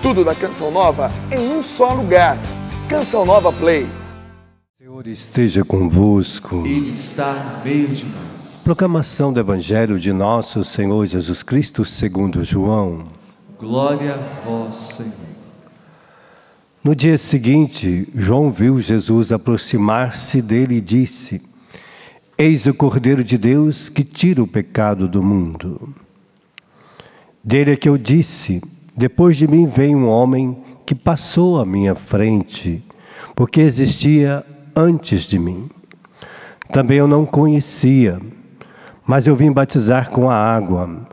Tudo da Canção Nova em um só lugar. Canção Nova Play. O Senhor esteja convosco. Ele está no meio de nós. Proclamação do Evangelho de nosso Senhor Jesus Cristo segundo João. Glória a vós, Senhor. No dia seguinte, João viu Jesus aproximar-se dele e disse: Eis o Cordeiro de Deus que tira o pecado do mundo. Dele é que eu disse: depois de mim vem um homem que passou à minha frente, porque existia antes de mim. Também eu não conhecia, mas eu vim batizar com a água,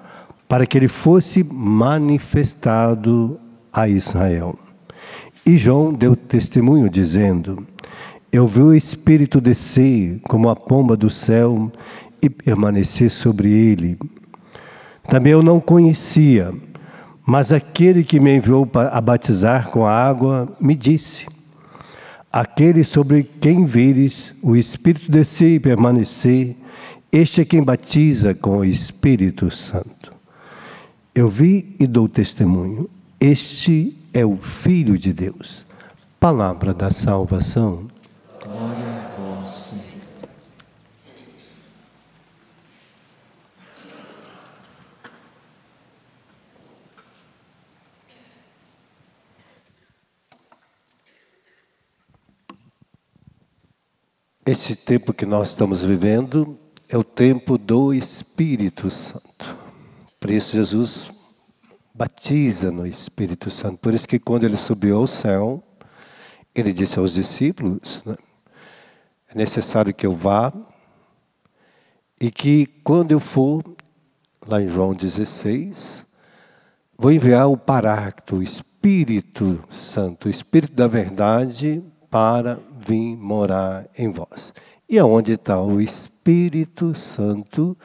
para que ele fosse manifestado a Israel. E João deu testemunho dizendo: eu vi o Espírito descer como a pomba do céu e permanecer sobre ele. Também eu não conhecia, mas aquele que me enviou a batizar com a água me disse: aquele sobre quem vires o Espírito descer e permanecer, este é quem batiza com o Espírito Santo. Eu vi e dou testemunho: este é o Filho de Deus. Palavra da salvação. Glória a vós, Senhor. Esse tempo que nós estamos vivendo é o tempo do Espírito Santo. Por isso Jesus batiza no Espírito Santo. Por isso que quando ele subiu ao céu, ele disse aos discípulos, né, é necessário que eu vá e que quando eu for, lá em João 16, vou enviar o Paráclito, o Espírito Santo, o Espírito da verdade, para vir morar em vós. E aonde está o Espírito Santo,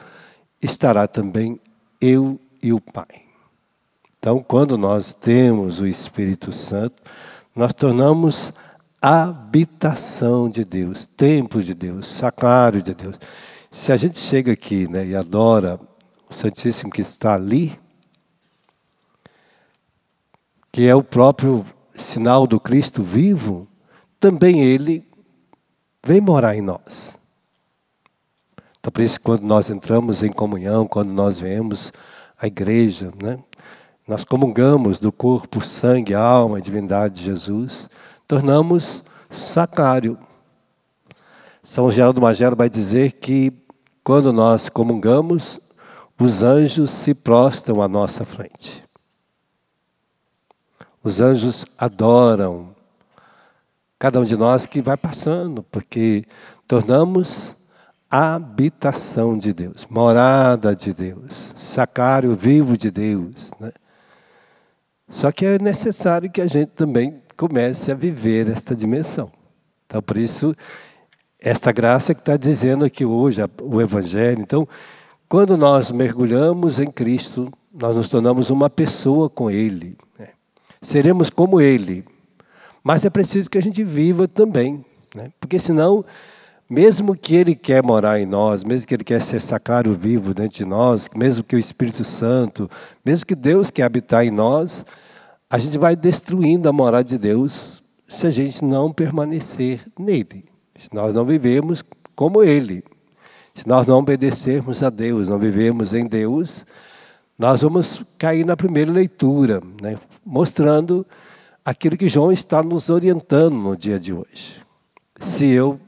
estará também eu e o Pai. Então, quando nós temos o Espírito Santo, nós tornamos a habitação de Deus, templo de Deus, sacrário de Deus. Se a gente chega aqui, né, e adora o Santíssimo que está ali, que é o próprio sinal do Cristo vivo, também Ele vem morar em nós. Então, por isso, quando nós entramos em comunhão, quando nós vemos a igreja, né, nós comungamos do corpo, sangue, alma e divindade de Jesus, tornamos sacrário. São Geraldo Magelo vai dizer que quando nós comungamos, os anjos se prostram à nossa frente. Os anjos adoram cada um de nós que vai passando, porque tornamos a habitação de Deus, morada de Deus, sacrário vivo de Deus, né? Só que é necessário que a gente também comece a viver esta dimensão. Então, por isso, esta graça que está dizendo aqui hoje, o Evangelho. Então, quando nós mergulhamos em Cristo, nós nos tornamos uma pessoa com Ele, né? Seremos como Ele. Mas é preciso que a gente viva também, né? Porque senão, mesmo que Ele quer morar em nós, mesmo que Ele quer ser sacrário vivo dentro de nós, mesmo que o Espírito Santo, mesmo que Deus quer habitar em nós, a gente vai destruindo a morada de Deus se a gente não permanecer nele. Se nós não vivemos como Ele, se nós não obedecermos a Deus, não vivemos em Deus, nós vamos cair na primeira leitura, né, mostrando aquilo que João está nos orientando no dia de hoje. Se eu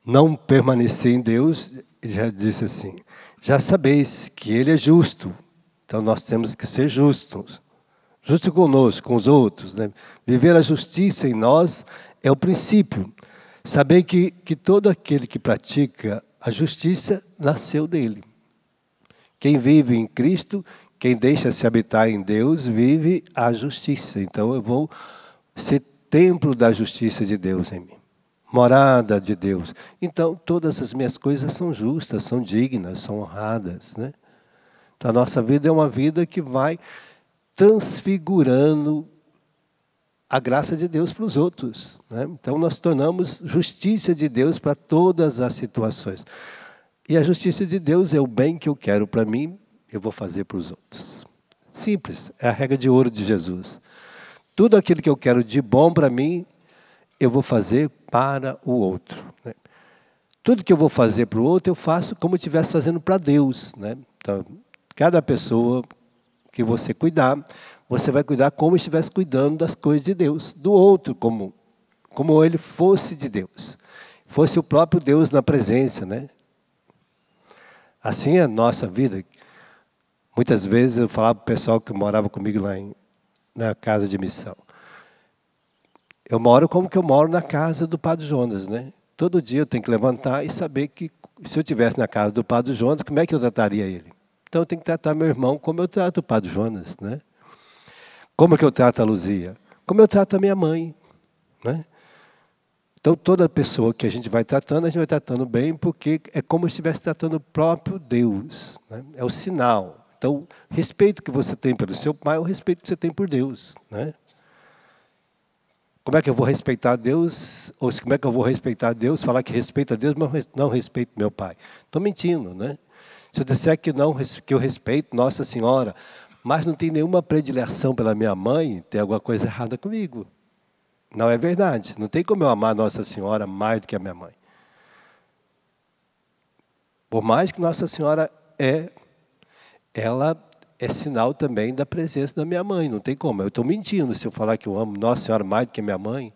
não permanecer em Deus, ele já disse assim: já sabeis que Ele é justo, então nós temos que ser justos. Justo conosco, com os outros, né? Viver a justiça em nós é o princípio. Saber que todo aquele que pratica a justiça nasceu dele. Quem vive em Cristo, quem deixa-se habitar em Deus, vive a justiça. Então eu vou ser templo da justiça de Deus em mim. Morada de Deus. Então todas as minhas coisas são justas, são dignas, são honradas, né? Então a nossa vida é uma vida que vai transfigurando a graça de Deus para os outros, né? Então nós tornamos justiça de Deus para todas as situações. E a justiça de Deus é o bem que eu quero para mim, eu vou fazer para os outros. Simples, é a regra de ouro de Jesus. Tudo aquilo que eu quero de bom para mim, eu vou fazer para o outro, né? Tudo que eu vou fazer para o outro, eu faço como eu estivesse fazendo para Deus, né? Então, cada pessoa que você cuidar, você vai cuidar como estivesse cuidando das coisas de Deus, do outro, como ele fosse de Deus, fosse o próprio Deus na presença, né? Assim é a nossa vida. Muitas vezes eu falava para o pessoal que morava comigo lá na casa de missão. Eu moro como que eu moro na casa do Padre Jonas, né? Todo dia eu tenho que levantar e saber que se eu estivesse na casa do Padre Jonas, como é que eu trataria ele? Então eu tenho que tratar meu irmão como eu trato o Padre Jonas, né? Como é que eu trato a Luzia? Como eu trato a minha mãe, né? Então toda pessoa que a gente vai tratando bem, porque é como se estivesse tratando o próprio Deus, né? É o sinal. Então, o respeito que você tem pelo seu pai é o respeito que você tem por Deus, né? Como é que eu vou respeitar Deus? Ou como é que eu vou respeitar Deus, falar que respeito a Deus, mas não respeito meu pai? Estou mentindo, né? Se eu disser que não, que eu respeito Nossa Senhora, mas não tem nenhuma predileção pela minha mãe, tem alguma coisa errada comigo. Não é verdade. Não tem como eu amar Nossa Senhora mais do que a minha mãe. Por mais que Nossa Senhora ela é sinal também da presença da minha mãe. Não tem como. Eu estou mentindo se eu falar que eu amo Nossa Senhora mais do que a minha mãe.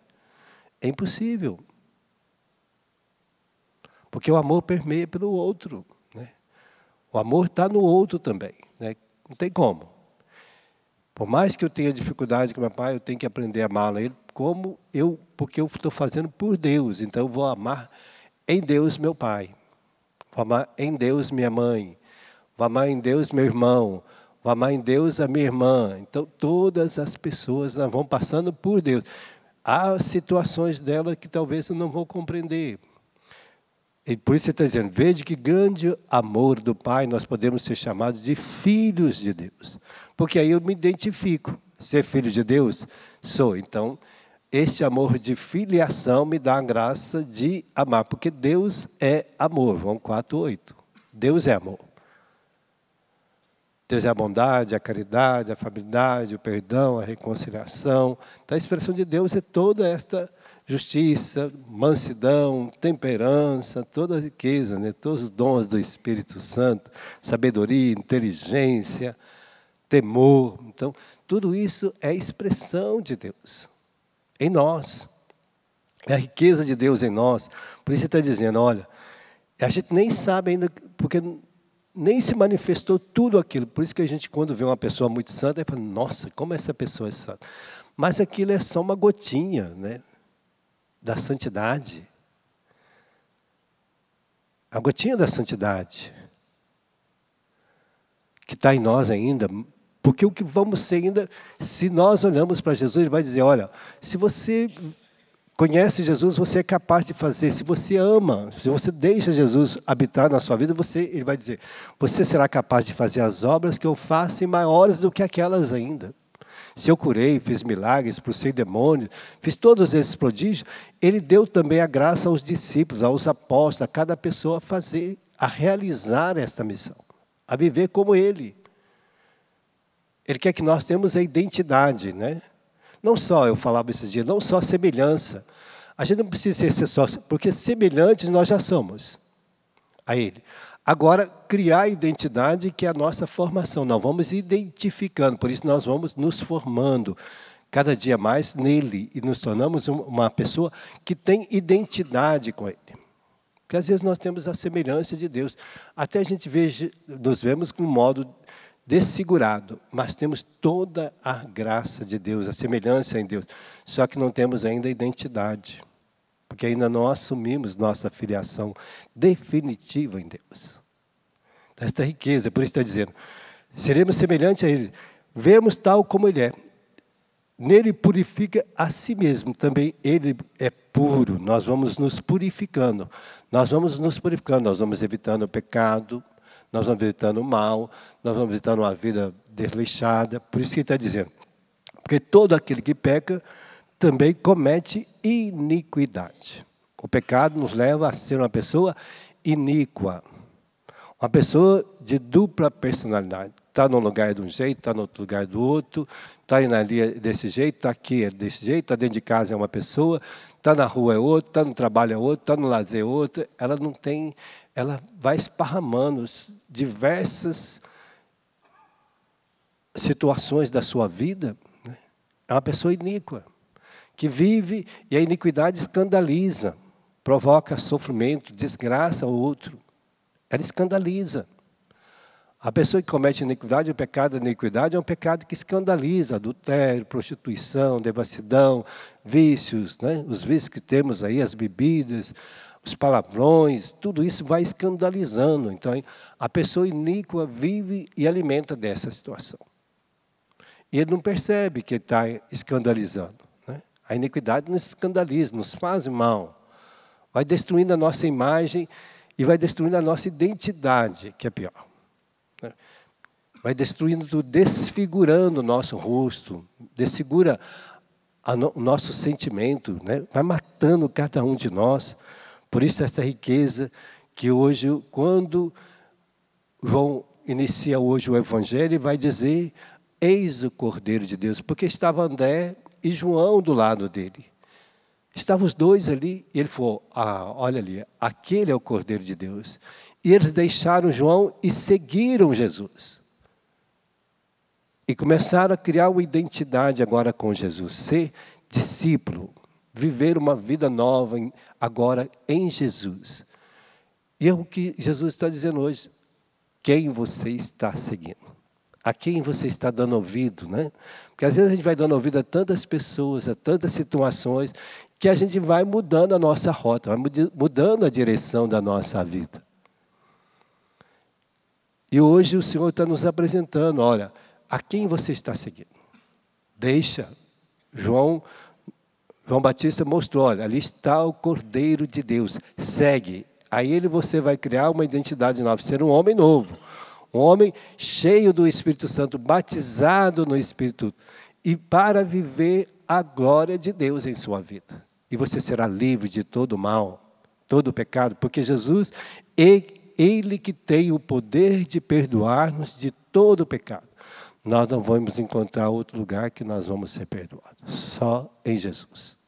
É impossível. Porque o amor permeia pelo outro, né? O amor está no outro também, né? Não tem como. Por mais que eu tenha dificuldade com meu pai, eu tenho que aprender a amá-lo ele porque eu estou fazendo por Deus. Então eu vou amar em Deus meu pai. Vou amar em Deus minha mãe. Vou amar em Deus meu irmão. Vou amar em Deus a minha irmã. Então todas as pessoas vão passando por Deus. Há situações dela que talvez eu não vou compreender. E por isso você está dizendo, veja que grande amor do Pai, nós podemos ser chamados de filhos de Deus. Porque aí eu me identifico. Ser filho de Deus? Sou. Então, este amor de filiação me dá a graça de amar. Porque Deus é amor. João 4:8. Deus é amor. Deus é a bondade, a caridade, a afabilidade, o perdão, a reconciliação. Então, a expressão de Deus é toda esta justiça, mansidão, temperança, toda a riqueza, né? Todos os dons do Espírito Santo, sabedoria, inteligência, temor. Então, tudo isso é expressão de Deus em nós. É a riqueza de Deus em nós. Por isso ele está dizendo, olha, a gente nem sabe ainda, porque nem se manifestou tudo aquilo. Por isso que a gente, quando vê uma pessoa muito santa, fala, nossa, como essa pessoa é santa. Mas aquilo é só uma gotinha, né, da santidade. A gotinha da santidade que está em nós ainda. Porque o que vamos ser ainda, se nós olhamos para Jesus, ele vai dizer, olha, se você conhece Jesus, você é capaz de fazer. Se você ama, se você deixa Jesus habitar na sua vida, ele vai dizer, você será capaz de fazer as obras que eu faço e maiores do que aquelas ainda. Se eu curei, fiz milagres, expulsei demônios, fiz todos esses prodígios, ele deu também a graça aos discípulos, aos apóstolos, a cada pessoa a fazer, a realizar esta missão, a viver como ele. Ele quer que nós tenhamos a identidade, né? Não só, eu falava esses dias, não só semelhança. A gente não precisa ser só, porque semelhantes nós já somos a ele. Agora, criar a identidade que é a nossa formação. Nós vamos identificando, por isso nós vamos nos formando cada dia mais nele e nos tornamos uma pessoa que tem identidade com ele. Porque às vezes nós temos a semelhança de Deus. Até a gente nos vemos com um modo desfigurado, mas temos toda a graça de Deus, a semelhança em Deus. Só que não temos ainda a identidade, porque ainda não assumimos nossa filiação definitiva em Deus. Então, esta riqueza, por isso está dizendo, seremos semelhantes a Ele, vemos tal como Ele é. Nele purifica a si mesmo, também Ele é puro, nós vamos nos purificando, nós vamos evitando o pecado, nós vamos evitando o mal, nós vamos evitando uma vida desleixada. Por isso que ele está dizendo, porque todo aquele que peca também comete iniquidade. O pecado nos leva a ser uma pessoa iníqua, uma pessoa de dupla personalidade. está num lugar de um jeito, está no outro lugar do outro, está indo ali desse jeito, está aqui é desse jeito, está dentro de casa é uma pessoa, está na rua é outro, está no trabalho é outro, está no lazer é outro. Ela não tem, ela vai esparramando diversas situações da sua vida. Né? É uma pessoa iníqua, que vive e a iniquidade escandaliza, provoca sofrimento, desgraça ao outro. Ela escandaliza. A pessoa que comete iniquidade, o pecado da iniquidade é um pecado que escandaliza, adultério, prostituição, devassidão, vícios, né? Os vícios que temos aí, as bebidas, os palavrões, tudo isso vai escandalizando. Então, a pessoa iníqua vive e alimenta dessa situação. E ele não percebe que está escandalizando. Né? A iniquidade nos escandaliza, nos faz mal, vai destruindo a nossa imagem e vai destruindo a nossa identidade, que é pior. Vai destruindo tudo, desfigurando o nosso rosto, desfigura o nosso sentimento, né? Vai matando cada um de nós. Por isso essa riqueza que hoje, quando João inicia hoje o Evangelho, ele vai dizer, eis o Cordeiro de Deus, porque estava André e João do lado dele. Estavam os dois ali, e ele falou, olha ali, aquele é o Cordeiro de Deus. E eles deixaram João e seguiram Jesus. E começaram a criar uma identidade agora com Jesus. Ser discípulo, viver uma vida nova agora em Jesus. E é o que Jesus está dizendo hoje. Quem você está seguindo? A quem você está dando ouvido, né? Porque às vezes a gente vai dando ouvido a tantas pessoas, a tantas situações, que a gente vai mudando a nossa rota, vai mudando a direção da nossa vida. E hoje o Senhor está nos apresentando, olha, a quem você está seguindo? Deixa. João Batista mostrou, olha, ali está o Cordeiro de Deus, segue. Aí você vai criar uma identidade nova, ser um homem novo, um homem cheio do Espírito Santo, batizado no Espírito, e para viver a glória de Deus em sua vida. E você será livre de todo mal, todo pecado, porque Jesus, Ele que tem o poder de perdoar-nos de todo pecado. Nós não vamos encontrar outro lugar que nós vamos ser perdoados, só em Jesus.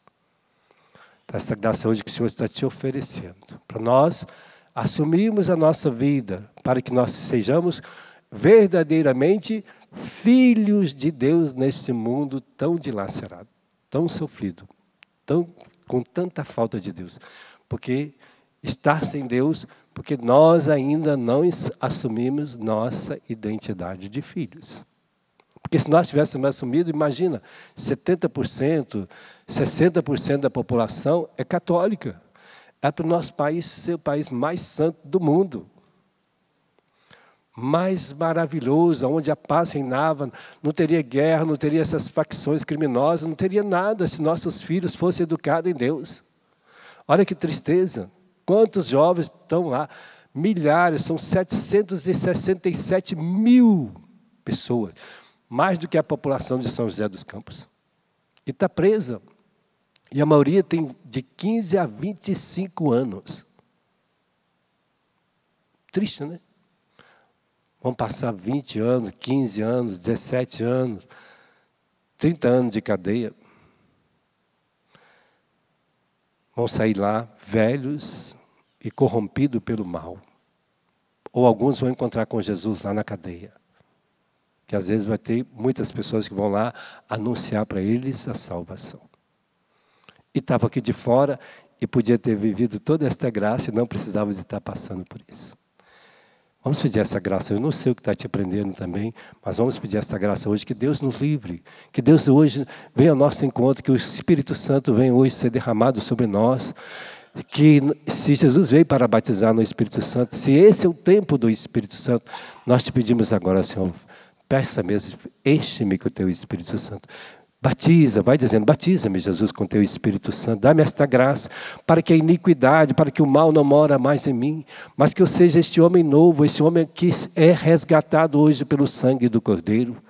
Essa graça hoje que o Senhor está te oferecendo, para nós assumirmos a nossa vida, para que nós sejamos verdadeiramente filhos de Deus nesse mundo tão dilacerado, tão sofrido, com tanta falta de Deus. Porque estar sem Deus, porque nós ainda não assumimos nossa identidade de filhos. Porque se nós tivéssemos assumido, imagina, 70%, 60% da população é católica. É para o nosso país ser o país mais santo do mundo. Mais maravilhoso, onde a paz reinava, não teria guerra, não teria essas facções criminosas, não teria nada se nossos filhos fossem educados em Deus. Olha que tristeza. Quantos jovens estão lá? Milhares, são 767 mil pessoas. Mais do que a população de São José dos Campos. E está presa. E a maioria tem de 15 a 25 anos. Triste, né? Vão passar 20 anos, 15 anos, 17 anos, 30 anos de cadeia. Vão sair lá velhos e corrompidos pelo mal. Ou alguns vão encontrar com Jesus lá na cadeia. Que às vezes vai ter muitas pessoas que vão lá anunciar para eles a salvação. E estava aqui de fora e podia ter vivido toda esta graça e não precisava de estar passando por isso. Vamos pedir essa graça. Eu não sei o que está te prendendo também, mas vamos pedir essa graça hoje, que Deus nos livre. Que Deus hoje venha ao nosso encontro, que o Espírito Santo venha hoje ser derramado sobre nós. Que se Jesus veio para batizar no Espírito Santo, se esse é o tempo do Espírito Santo, nós te pedimos agora, Senhor, peça mesmo, enche-me com o teu Espírito Santo. Batiza, vai dizendo, batiza-me, Jesus, com teu Espírito Santo. Dá-me esta graça, para que a iniquidade, para que o mal não mora mais em mim, mas que eu seja este homem novo, este homem que é resgatado hoje pelo sangue do Cordeiro.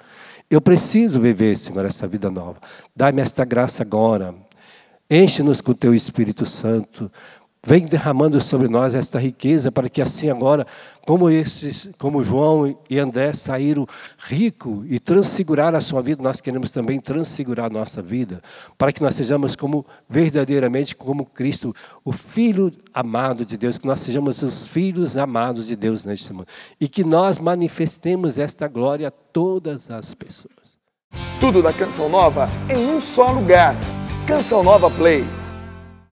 Eu preciso viver, Senhor, essa vida nova. Dá-me esta graça agora. Enche-nos com o teu Espírito Santo, Vem derramando sobre nós esta riqueza, para que assim agora, como João e André saíram ricos e transfiguraram a sua vida, nós queremos também transfigurar a nossa vida, para que nós sejamos verdadeiramente como Cristo, o Filho amado de Deus, que nós sejamos os filhos amados de Deus neste mundo. E que nós manifestemos esta glória a todas as pessoas. Tudo da Canção Nova em um só lugar. Canção Nova Play.